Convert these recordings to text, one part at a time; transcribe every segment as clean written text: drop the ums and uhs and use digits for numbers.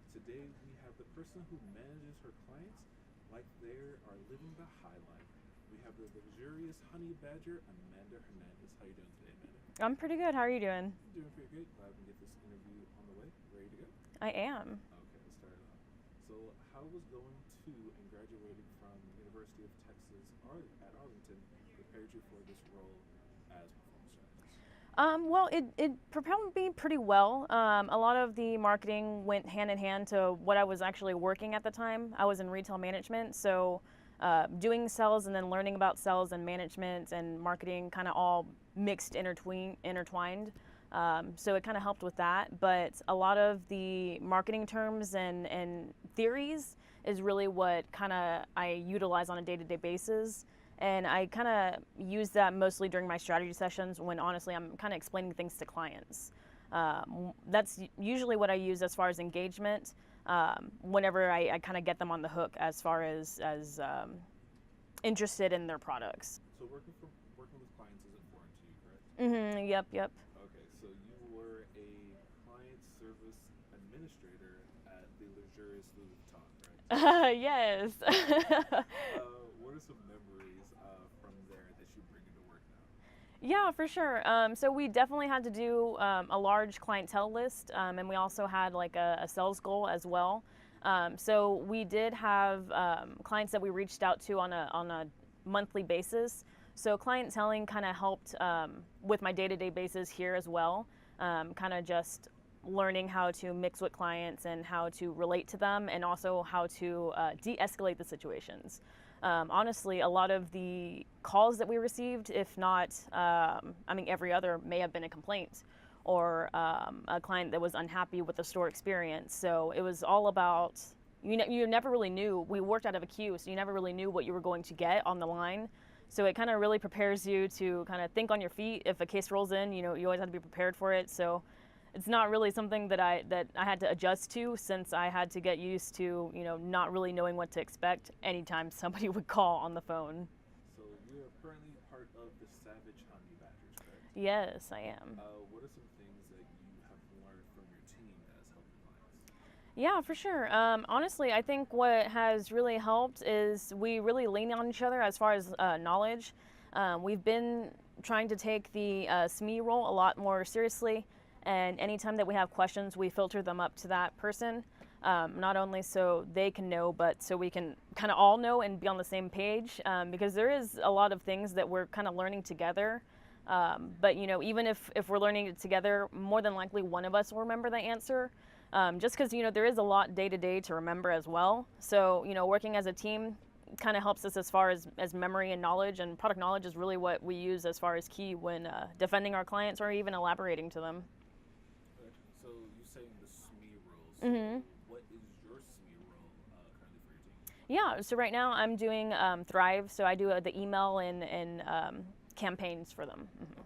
Today we have the person who manages her clients like they are living the high life. We have the luxurious honey badger, Amanda Hernandez. How you doing today, Amanda? I'm pretty good. How are you doing? Doing pretty good. Glad we can get this interview on the way. Ready to go? I am. Okay, let's start it off. So, how was going to and graduating from University of Texas at Arlington prepared you for this role as performance strategist? Well, it propelled me pretty well. A lot of the marketing went hand in hand to what I was actually working at the time. I was in retail management, so doing sales and then learning about sales and management and marketing kind of all mixed, intertwined. So it kind of helped with that. But a lot of the marketing terms and theories is really what kind of I utilize on a day-to-day basis. And I kind of use that mostly during my strategy sessions when honestly I'm kind of explaining things to clients. That's usually what I use as far as engagement. Whenever I kind of get them on the hook as far as interested in their products. So, working with clients is important to you, correct? Yep. Okay, so you were a client service administrator at the luxurious Louis Vuitton, right? Yes. What are some memories from there that you bring into work now? Yeah, for sure. So we definitely had to do a large clientele list, and we also had like a sales goal as well. So we did have clients that we reached out to on a monthly basis. So clienteling kind of helped with my day-to-day basis here as well. Kind of just learning how to mix with clients and how to relate to them, and also how to de-escalate the situations. Honestly, a lot of the calls that we received, if not, every other may have been a complaint or a client that was unhappy with the store experience. So it was all about, you never really knew. We worked out of a queue, so you never really knew what you were going to get on the line. So it kind of really prepares you to kind of think on your feet. If a case rolls in, you always have to be prepared for it. So it's not really something that I had to adjust to, since I had to get used to not really knowing what to expect anytime somebody would call on the phone. So, you are currently part of the Savage Honey Badgers, correct? Yes, I am. What are some things that you have learned from your team that has helped your clients? Yeah, for sure. Honestly, I think what has really helped is we really lean on each other as far as knowledge. We've been trying to take the SME role a lot more seriously, and anytime that we have questions, we filter them up to that person. Not only so they can know, but so we can kind of all know and be on the same page, because there is a lot of things that we're kind of learning together. But even if we're learning it together, more than likely one of us will remember the answer. Just because there is a lot day to day to remember as well. So working as a team kind of helps us as far as memory and knowledge, and product knowledge is really what we use as far as key when defending our clients or even elaborating to them. Okay. So, you saying the SME roles. What is your SME role currently for your team? Yeah, so right now I'm doing Thrive, so I do the email and campaigns for them. Okay.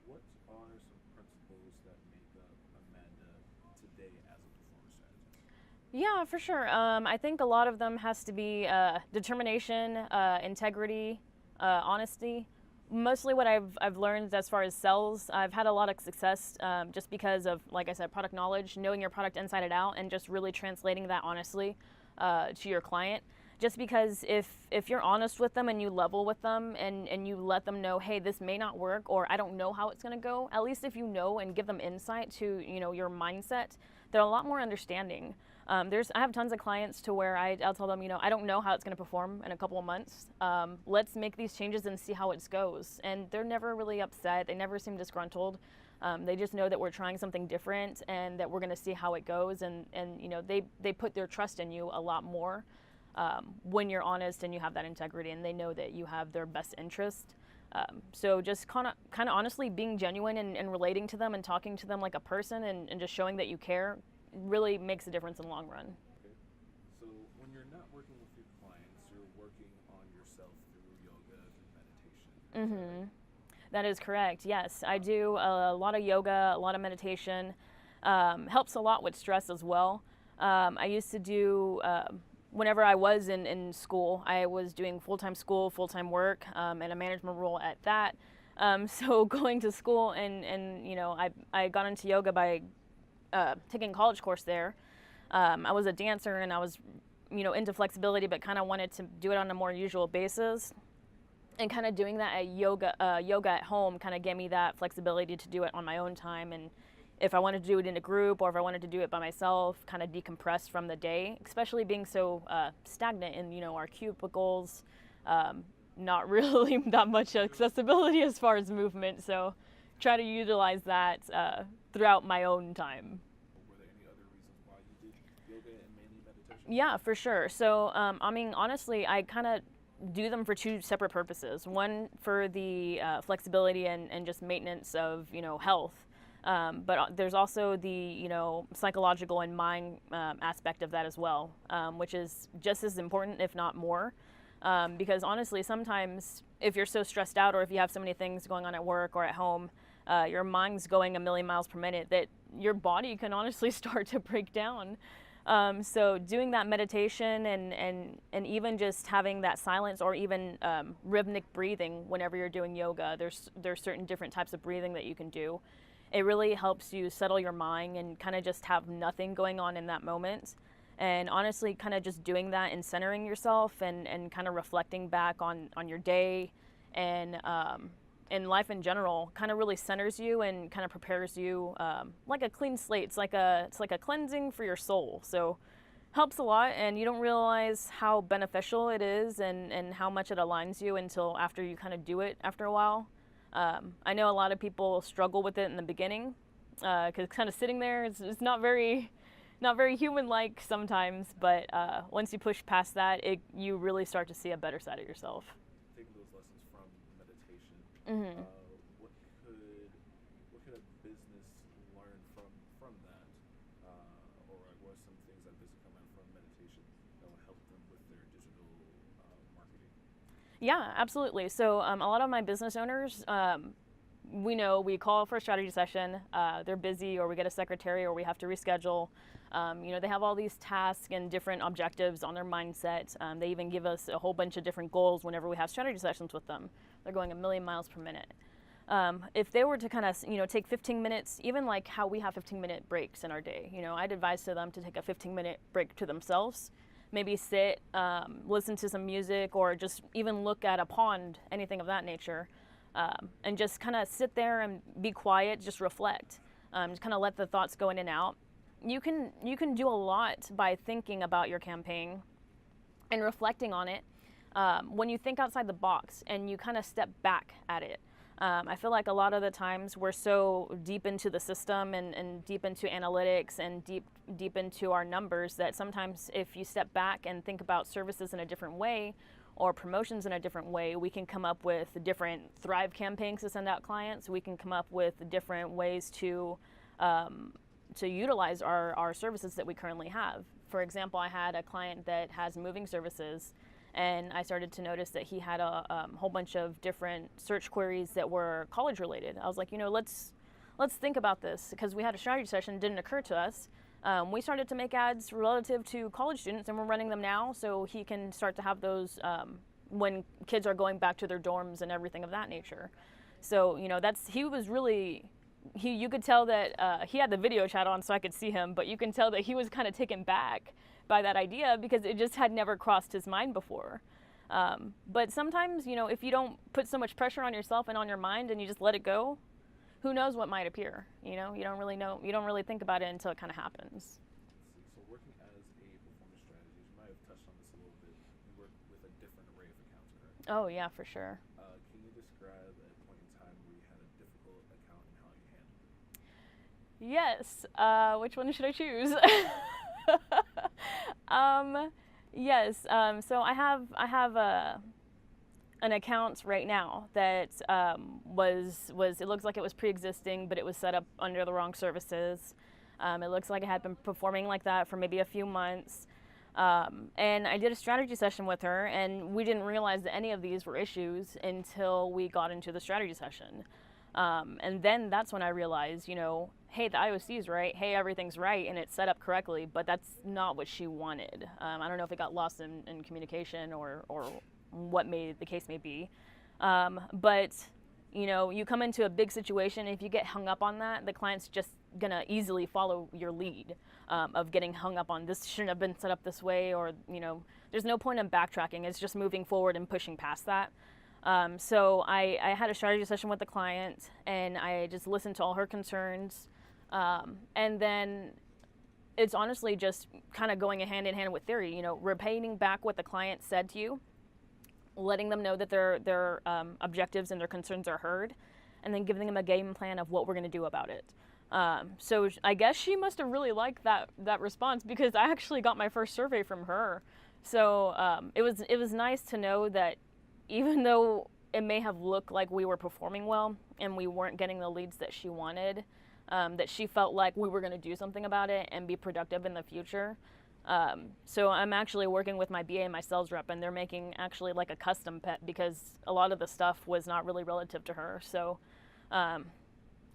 What are some principles that make up Amanda today as a performance strategist? Yeah, for sure. I think a lot of them has to be determination, integrity, honesty. Mostly what I've learned as far as sales, I've had a lot of success just because of, like I said, product knowledge, knowing your product inside and out, and just really translating that honestly to your client. Just because if you're honest with them and you level with them and you let them know, hey, this may not work, or I don't know how it's going to go, at least if you know and give them insight to your mindset, they're a lot more understanding. I have tons of clients to where I'll tell them, I don't know how it's going to perform in a couple of months. Let's make these changes and see how it goes. And they're never really upset. They never seem disgruntled. They just know that we're trying something different and that we're going to see how it goes. And they put their trust in you a lot more when you're honest and you have that integrity, and they know that you have their best interest. So just kind of honestly being genuine and relating to them and talking to them like a person, and just showing that you care really makes a difference in the long run. Okay. So, when you're not working with your clients, you're working on yourself through yoga, through meditation. That is correct. Yes, I do a lot of yoga, a lot of meditation. Helps a lot with stress as well. I used to do, whenever I was in school, I was doing full-time school, full-time work, and a management role at that. So going to school and I got into yoga by taking a college course there. I was a dancer and I was, into flexibility, but kind of wanted to do it on a more usual basis. And kind of doing that at yoga at home kind of gave me that flexibility to do it on my own time. And if I wanted to do it in a group or if I wanted to do it by myself, kind of decompress from the day, especially being so stagnant in, our cubicles, not really that much accessibility as far as movement. So try to utilize that throughout my own time. Were there any other reasons why you did yoga and mainly meditation? Yeah, for sure. So, honestly, I kind of do them for two separate purposes. One for the flexibility and just maintenance of, health. But there's also the, psychological and mind aspect of that as well, which is just as important, if not more. Because honestly, sometimes if you're so stressed out or if you have so many things going on at work or at home, your mind's going a million miles per minute that your body can honestly start to break down. So doing that meditation and even just having that silence or even rhythmic breathing whenever you're doing yoga, there's certain different types of breathing that you can do. It really helps you settle your mind and kind of just have nothing going on in that moment. And honestly, kind of just doing that and centering yourself and kind of reflecting back on your day and life in general kind of really centers you and kind of prepares you like a clean slate. It's like a cleansing for your soul. So helps a lot, and you don't realize how beneficial it is and how much it aligns you until after you kind of do it after a while. I know a lot of people struggle with it in the beginning because kind of sitting there it's not very human-like sometimes, but once you push past that, you really start to see a better side of yourself. Taking those lessons from meditation, Mm-hmm. what could a business learn from that, or what are some things that business can learn from meditation that will help them with their digital marketing? Yeah, absolutely. So a lot of my business owners, we call for a strategy session, they're busy or we get a secretary or we have to reschedule. They have all these tasks and different objectives on their mindset. They even give us a whole bunch of different goals whenever we have strategy sessions with them. They're going a million miles per minute. If they were to kind of, take 15 minutes, even like how we have 15-minute breaks in our day, I'd advise to them to take a 15-minute break to themselves, maybe sit, listen to some music, or just even look at a pond, anything of that nature, and just kind of sit there and be quiet, just reflect, just kind of let the thoughts go in and out. You can do a lot by thinking about your campaign and reflecting on it. When you think outside the box and you kind of step back at it, I feel like a lot of the times we're so deep into the system and deep into analytics and deep into our numbers that sometimes if you step back and think about services in a different way or promotions in a different way, we can come up with different Thrive campaigns to send out clients. We can come up with different ways to utilize our services that we currently have. For example, I had a client that has moving services, and I started to notice that he had a whole bunch of different search queries that were college related. I was like, let's think about this, because we had a strategy session, it didn't occur to us. We started to make ads relative to college students, and we're running them now, so he can start to have those when kids are going back to their dorms and everything of that nature. So he was really. You could tell that he had the video chat on so I could see him, but you can tell that he was kind of taken back by that idea because it just had never crossed his mind before. But sometimes, if you don't put so much pressure on yourself and on your mind and you just let it go, who knows what might appear? You don't really know. You don't really think about it until it kind of happens. So working as a performance strategist, you might have touched on this a little bit. You work with a different array of accounts, correct? Oh, yeah, for sure. Can you describe a point in time where you had a difficult account and how you handled it? Yes. Which one should I choose? Yes. So I have an account right now that was it looks like it was pre-existing, but it was set up under the wrong services. It looks like it had been performing like that for maybe a few months. And I did a strategy session with her, and we didn't realize that any of these were issues until we got into the strategy session. And then that's when I realized, hey, the IOC is right, hey, everything's right, and it's set up correctly, but that's not what she wanted. I don't know if it got lost in communication or what the case may be. But, you come into a big situation, if you get hung up on that, the clients just gonna easily follow your lead of getting hung up on this shouldn't have been set up this way, or there's no point in backtracking. It's just moving forward and pushing past that. So I had a strategy session with the client, and I just listened to all her concerns, and then it's honestly just kind of going hand in hand with theory. Repeating back what the client said to you, letting them know that their objectives and their concerns are heard, and then giving them a game plan of what we're going to do about it. So I guess she must have really liked that response, because I actually got my first survey from her. So it was nice to know that even though it may have looked like we were performing well and we weren't getting the leads that she wanted, that she felt like we were going to do something about it and be productive in the future. So I'm actually working with my BA and my sales rep, and they're making actually like a custom pet, because a lot of the stuff was not really relative to her. So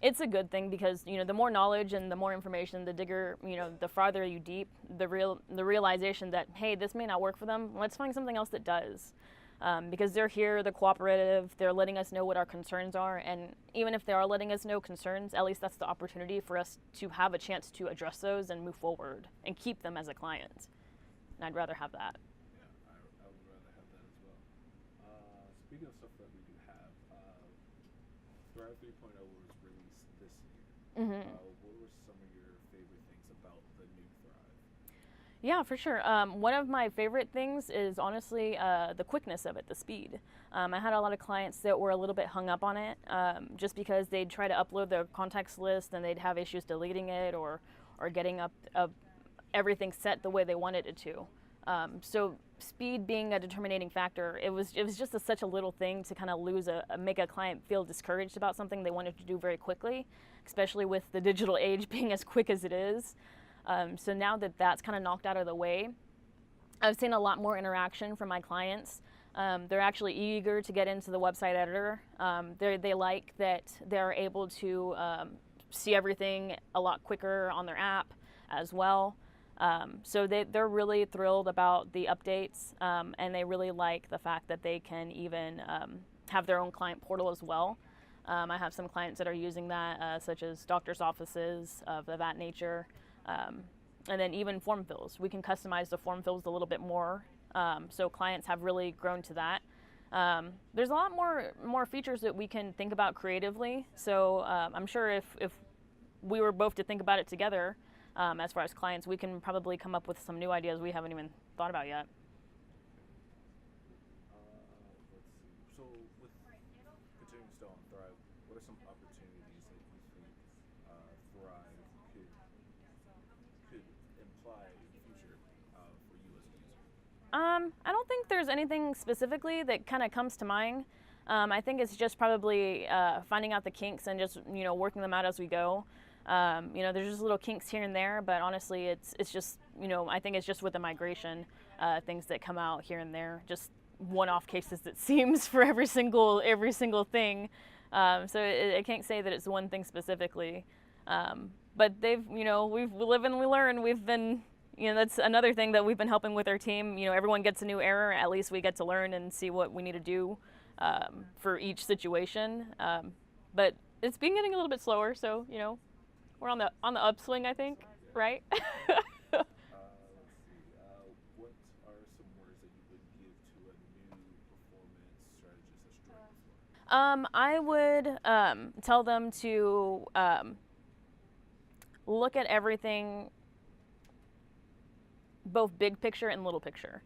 it's a good thing, because the more knowledge and the more information, the digger, the farther you deep, the realization that, hey, this may not work for them. Let's find something else that does. Because they're here, they're cooperative, they're letting us know what our concerns are, and even if they are letting us know concerns, at least that's the opportunity for us to have a chance to address those and move forward and keep them as a client. And I'd rather have that. Yeah, I would rather have that as well. Speaking of stuff that we do have, Thrive 3.0 was released this year. Mm-hmm. What were some of your favorite things about the new Thrive? Yeah, for sure. One of my favorite things is honestly the quickness of it, the speed. I had a lot of clients that were a little bit hung up on it, just because they'd try to upload their contacts list and they'd have issues deleting it or getting up everything set the way they wanted it to. So speed being a determining factor, it was just such a little thing to kind of make a client feel discouraged about something they wanted to do very quickly, especially with the digital age being as quick as it is. So now that that's kind of knocked out of the way, I've seen a lot more interaction from my clients. They're actually eager to get into the website editor. They like that they're able to see everything a lot quicker on their app as well. So they're really thrilled about the updates, and they really like the fact that they can even have their own client portal as well. I have some clients that are using that, such as doctor's offices of that nature. And then even form fills. We can customize the form fills a little bit more. So clients have really grown to that. There's a lot more features that we can think about creatively. So I'm sure if we were both to think about it together, as far as clients, we can probably come up with some new ideas we haven't even thought about yet. Let's see. So with continuing still on Thrive, what are some opportunities that you think Thrive could imply in the future for you as a user? I don't think there's anything specifically that kind of comes to mind. I think it's just probably finding out the kinks and just working them out as we go. There's just little kinks here and there, but honestly, it's just I think it's just with the migration, things that come out here and there, just one-off cases it seems for every single thing. So I can't say that it's one thing specifically. But we live and we learn. We've been, that's another thing that we've been helping with our team. Everyone gets a new error. At least we get to learn and see what we need to do for each situation. But it's been getting a little bit slower, so we're on the upswing, I think, right? Let's see. What are some words that you would give to a new performance strategist that's joining us? I would tell them to look at everything, both big picture and little picture.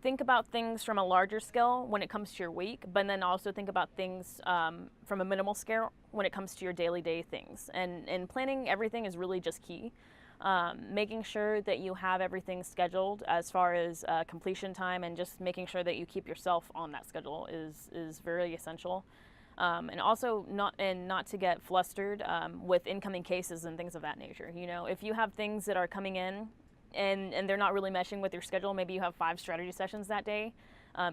Think about things from a larger scale when it comes to your week, but then also think about things from a minimal scale when it comes to your day things. And planning everything is really just key. Making sure that you have everything scheduled as far as completion time, and just making sure that you keep yourself on that schedule is very essential. And also not to get flustered with incoming cases and things of that nature. If you have things that are coming in and they're not really meshing with your schedule, maybe you have 5 strategy sessions that day,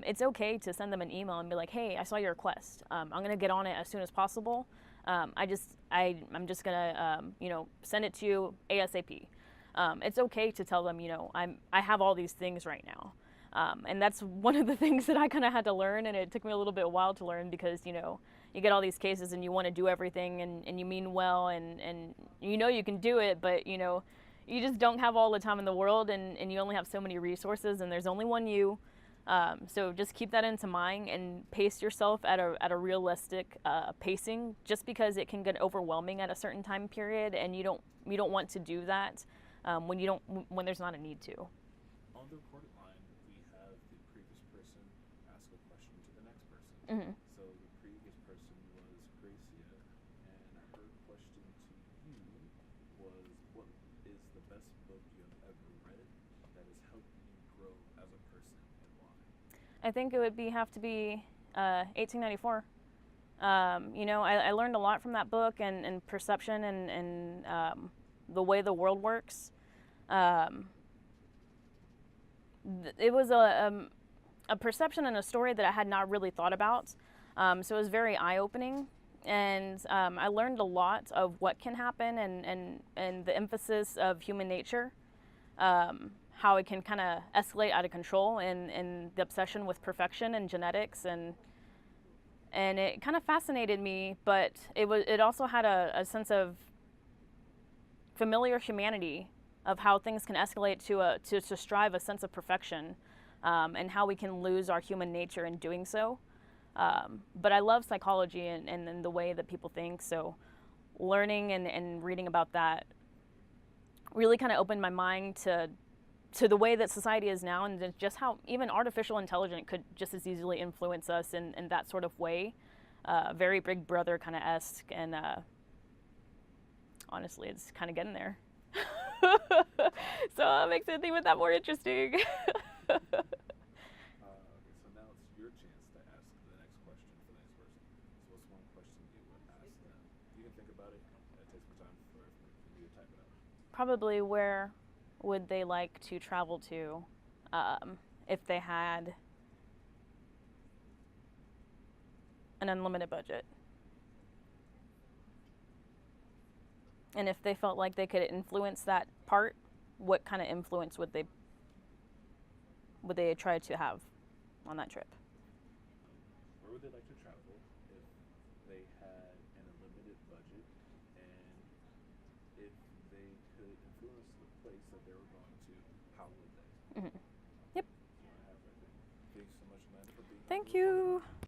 it's okay to send them an email and be like, hey, I saw your request. I'm going to get on it as soon as possible. I'm just going to, send it to you ASAP. It's okay to tell them, I have all these things right now. And that's one of the things that I kind of had to learn, and it took me a little bit while to learn, because, you get all these cases and you want to do everything and you mean well and you know you can do it, but you know, you just don't have all the time in the world and you only have so many resources and there's only one you. So just keep that into mind and pace yourself at a realistic pacing, just because it can get overwhelming at a certain time period and you don't want to do that when there's not a need to. On the recorded line, we have the previous person ask a question to the next person. Mm-hmm. So the previous person was Gracia, and her question to you was, what is the best book you have ever read that has helped you grow as a person, and why? I think it would have to be 1894. You know, I learned a lot from that book and perception and the way the world works. It was a perception and a story that I had not really thought about. So it was very eye-opening. And I learned a lot of what can happen and the emphasis of human nature, how it can kind of escalate out of control and the obsession with perfection and genetics. And it kind of fascinated me, but it also had a sense of familiar humanity of how things can escalate to strive a sense of perfection, and how we can lose our human nature in doing so. But I love psychology and the way that people think, so learning and reading about that really kind of opened my mind to the way that society is now, and just how even artificial intelligence could just as easily influence us in that sort of way. Very Big Brother kind of esque, and honestly, it's kind of getting there. So it makes it even that more interesting. Okay, so now it's your chance to ask the next question for the next person. So what's one question you would ask them? You can think about it. It takes some time for you to type it out. Probably where would they like to travel to if they had an unlimited budget? And if they felt like they could influence that part, what kind of influence would they try to have on that trip? Where would they like to travel if they had an unlimited budget, and if they could influence the place that they were going to, how would they? Mm-hmm. Yep. So I have right there. Thanks so much, Amanda, for being Thank on the you. recording.